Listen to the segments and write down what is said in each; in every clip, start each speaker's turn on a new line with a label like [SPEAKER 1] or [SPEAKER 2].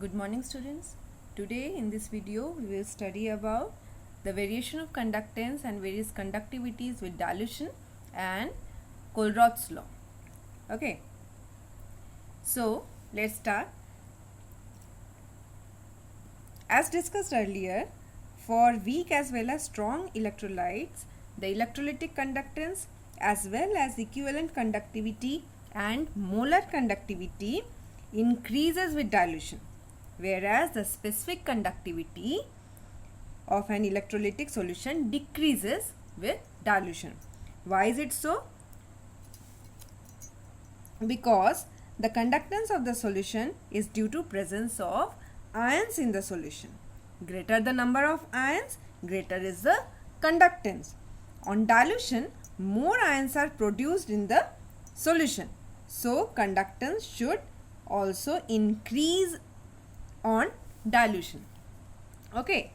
[SPEAKER 1] Good morning students. Today in this video we will study about the variation of conductance and various conductivities with dilution and Colroth's law. Okay. So let's start. As discussed earlier, for weak as well as strong electrolytes, the electrolytic conductance as well as equivalent conductivity and molar conductivity increases with dilution, whereas the specific conductivity of an electrolytic solution decreases with dilution. Why is it so? Because the conductance of the solution is due to presence of ions in the solution. Greater the number of ions, greater is the conductance. On dilution, more ions are produced in the solution. So, conductance should also increase on dilution. Okay.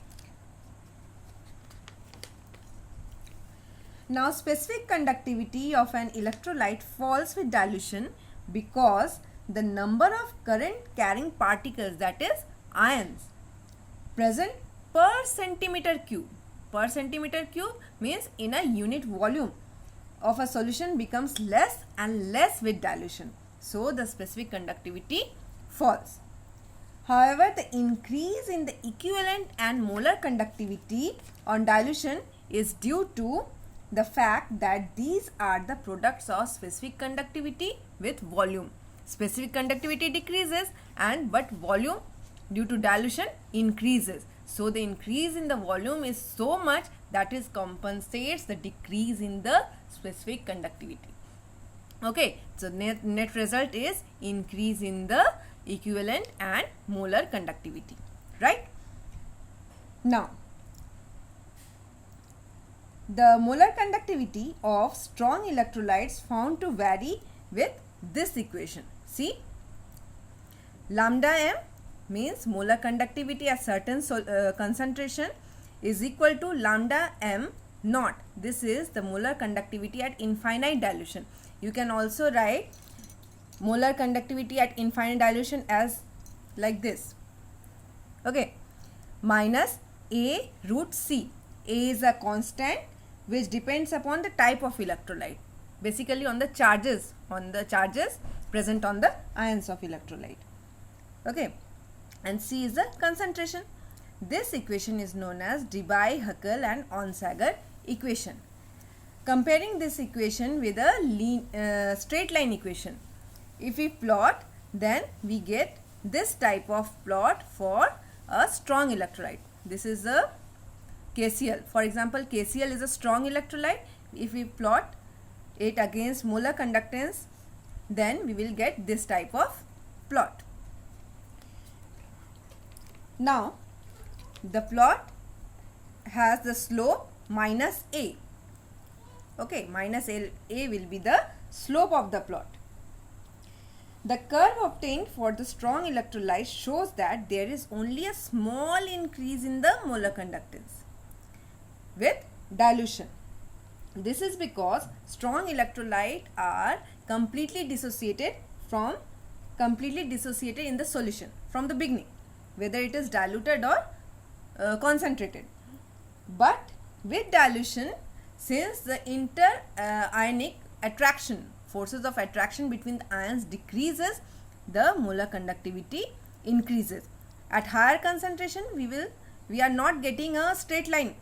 [SPEAKER 1] Now, specific conductivity of an electrolyte falls with dilution because the number of current carrying particles, that is ions, present per centimeter cube. Per centimeter cube means in a unit volume of a solution becomes less and less with dilution. So, the specific conductivity falls. However, the increase in the equivalent and molar conductivity on dilution is due to the fact that these are the products of specific conductivity with volume. Specific conductivity decreases but volume due to dilution increases. So, the increase in the volume is so much that is compensates the decrease in the specific conductivity. Okay, so net result is increase in the equivalent and molar conductivity, right? Now, the molar conductivity of strong electrolytes found to vary with this equation. See, lambda m means molar conductivity at certain concentration is equal to lambda m naught. This is the molar conductivity at infinite dilution. You can also write molar conductivity at infinite dilution as like this. Okay, minus A root C. A is a constant which depends upon the type of electrolyte, basically on the charges present on the ions of electrolyte. Okay, and C is the concentration. This equation is known as Debye-Huckel and Onsager equation. Comparing this equation with a straight line equation, if we plot, then we get this type of plot for a strong electrolyte. This is a KCl. For example, KCl is a strong electrolyte. If we plot it against molar conductance, then we will get this type of plot. Now, the plot has the slope minus A. Okay, minus A will be the slope of the plot. The curve obtained for the strong electrolyte shows that there is only a small increase in the molar conductance with dilution. This is because strong electrolyte are completely dissociated in the solution from the beginning, whether it is diluted or concentrated. But with dilution, since the inter-ionic attraction, forces of attraction between the ions decreases, the molar conductivity increases. At higher concentration, we are not getting a straight line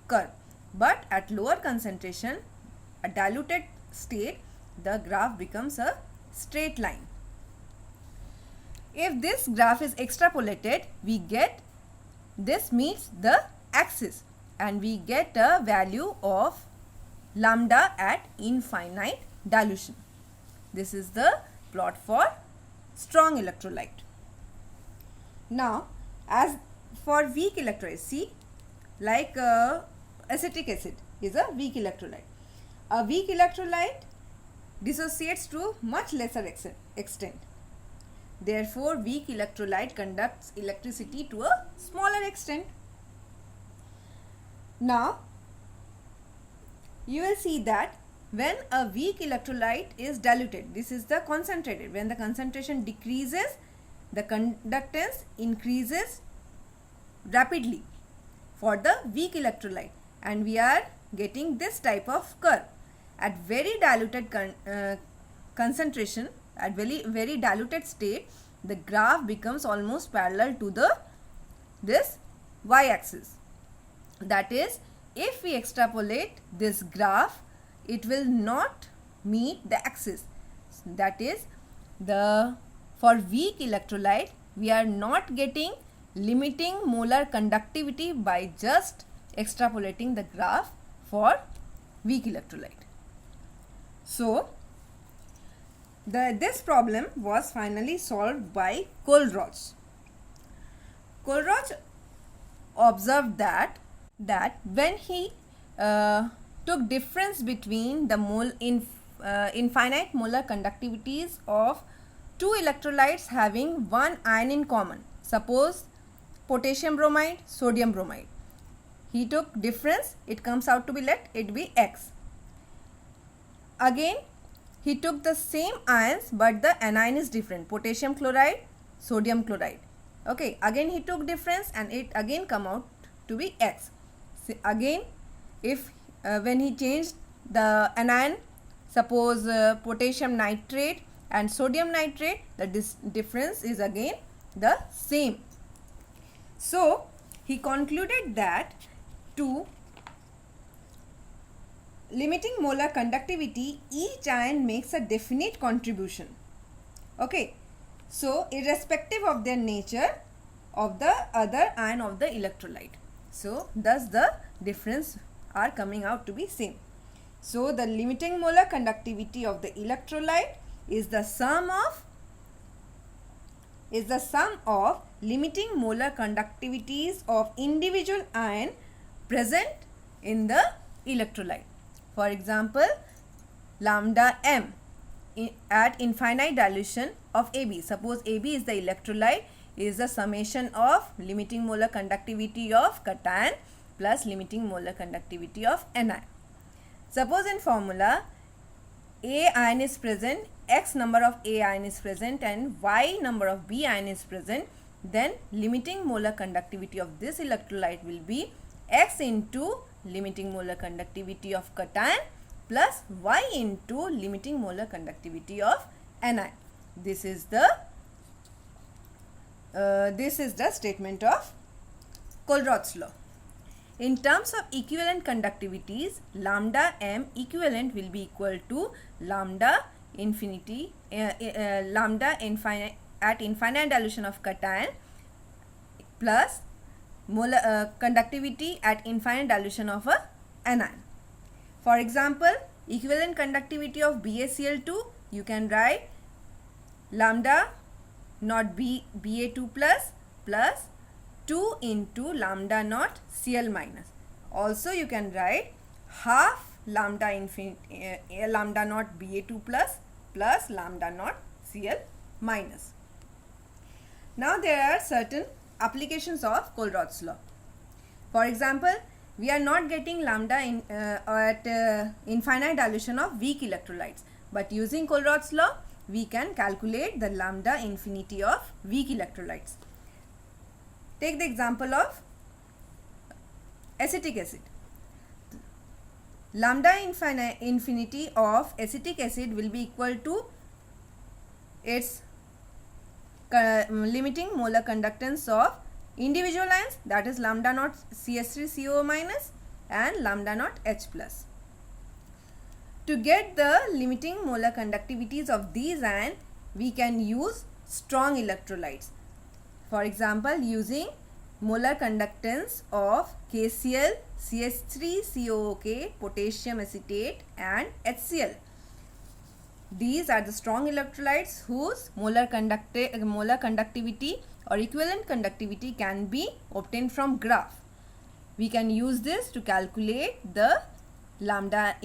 [SPEAKER 1] curve, but at lower concentration, a diluted state, the graph becomes a straight line. If this graph is extrapolated, we get this meets the axis and we get a value of lambda at infinite dilution. This is the plot for strong electrolyte. Now, as for weak electrolyte, see, like acetic acid is a weak electrolyte. A weak electrolyte dissociates to much lesser extent. Therefore, weak electrolyte conducts electricity to a smaller extent. Now, you will see that when a weak electrolyte is diluted, this is the concentrated, when the concentration decreases, the conductance increases rapidly for the weak electrolyte, and we are getting this type of curve. At very diluted concentration, at very diluted state, the graph becomes almost parallel to this y-axis. That is, if we extrapolate this graph, it will not meet the axis. That is, for weak electrolyte, we are not getting limiting molar conductivity by just extrapolating the graph for weak electrolyte. So, this problem was finally solved by Kohlrausch. Kohlrausch observed that when he took difference between the infinite molar conductivities of two electrolytes having one ion in common, suppose potassium bromide, sodium bromide. He took difference, it comes out to be, let it be X. Again, he took the same ions but the anion is different, potassium chloride, sodium chloride. Okay, again he took difference and it again come out to be X. So again, if when he changed the anion, suppose potassium nitrate and sodium nitrate, the difference is again the same. So he concluded that to limiting molar conductivity, each ion makes a definite contribution. Okay, so irrespective of their nature of the other ion of the electrolyte. So thus the difference are coming out to be same. So the limiting molar conductivity of the electrolyte is the sum of limiting molar conductivities of individual ion present in the electrolyte. For example, lambda m at infinite dilution of AB. Suppose AB is the electrolyte, is the summation of limiting molar conductivity of cation plus limiting molar conductivity of anion. Suppose in formula A ion is present, X number of A ion is present and Y number of B ion is present, then limiting molar conductivity of this electrolyte will be X into limiting molar conductivity of cation plus Y into limiting molar conductivity of anion. This is the statement of Kohlrausch's law. In terms of equivalent conductivities, lambda m equivalent will be equal to lambda infinity at infinite dilution of cation plus molar conductivity at infinite dilution of a anion. For example, equivalent conductivity of BaCl2, you can write lambda naught Ba2 plus 2 into lambda naught Cl minus. Also you can write half lambda naught Ba2 plus lambda naught Cl minus. Now there are certain applications of Kohlrausch's law. For example, we are not getting lambda at infinite dilution of weak electrolytes, but using Kohlrausch's law we can calculate the lambda infinity of weak electrolytes. Take the example of acetic acid. Lambda infinity of acetic acid will be equal to its limiting molar conductance of individual ions, that is lambda naught CH3COO minus and lambda naught H plus. To get the limiting molar conductivities of these ions, we can use strong electrolytes. For example, using molar conductance of KCl, CH3COOK, potassium acetate and HCl. These are the strong electrolytes whose molar conductivity or equivalent conductivity can be obtained from graph. We can use this to calculate the lambda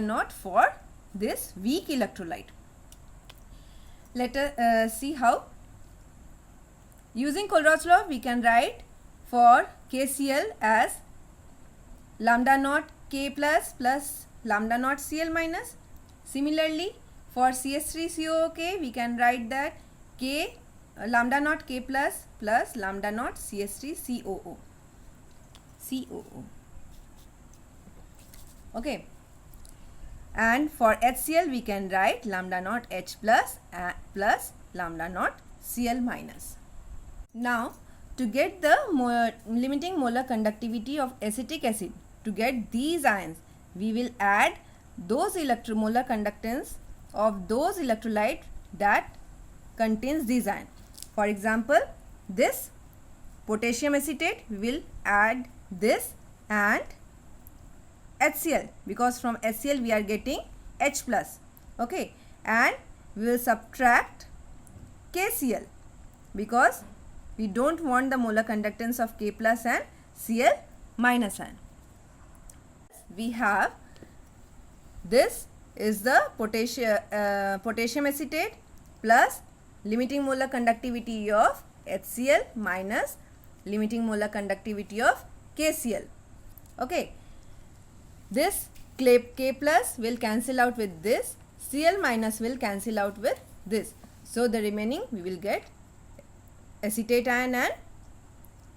[SPEAKER 1] naught for this weak electrolyte. Let us see how. Using Kohlrausch's law, we can write for KCl as lambda naught K plus lambda naught Cl minus. Similarly, for CH3COOK, we can write that K lambda naught K plus plus lambda naught CH3 COO. Okay. And for HCl we can write lambda naught H plus plus lambda naught Cl minus. Now to get the limiting molar conductivity of acetic acid, to get these ions, we will add those molar conductance of those electrolyte that contains these ions. For example, this potassium acetate, we will add this and HCl, because from HCl we are getting H plus. Okay, and we will subtract KCl because we don't want the molar conductance of K plus and Cl minus ion. We have this is the potassium acetate plus limiting molar conductivity of HCl minus limiting molar conductivity of KCl. Okay, this K plus will cancel out with this, Cl minus will cancel out with this. So the remaining we will get acetate ion and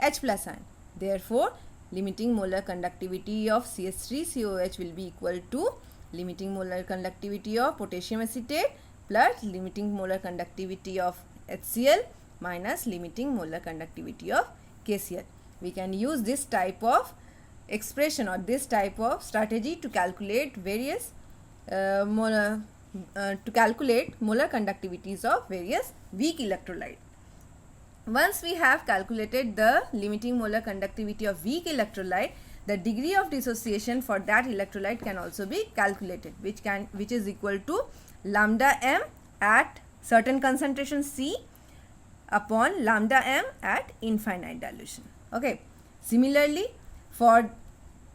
[SPEAKER 1] H plus ion. Therefore, limiting molar conductivity of CH3COOH will be equal to limiting molar conductivity of potassium acetate plus limiting molar conductivity of HCl minus limiting molar conductivity of KCl. We can use this type of expression or this type of strategy to calculate various molar conductivities of various weak electrolyte. Once we have calculated the limiting molar conductivity of weak electrolyte, the degree of dissociation for that electrolyte can also be calculated, which is equal to lambda m at certain concentration C upon lambda m at infinite dilution. Okay. Similarly, for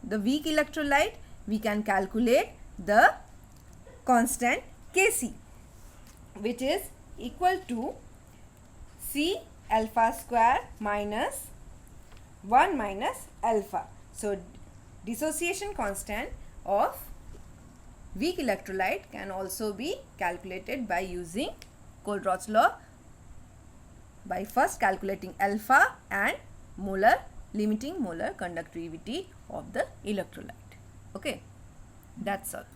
[SPEAKER 1] the weak electrolyte, we can calculate the constant Kc, which is equal to C alpha square minus 1 minus alpha. So, dissociation constant of weak electrolyte can also be calculated by using Kohlroth's law, by first calculating alpha and limiting molar conductivity of the electrolyte. Okay, that's all.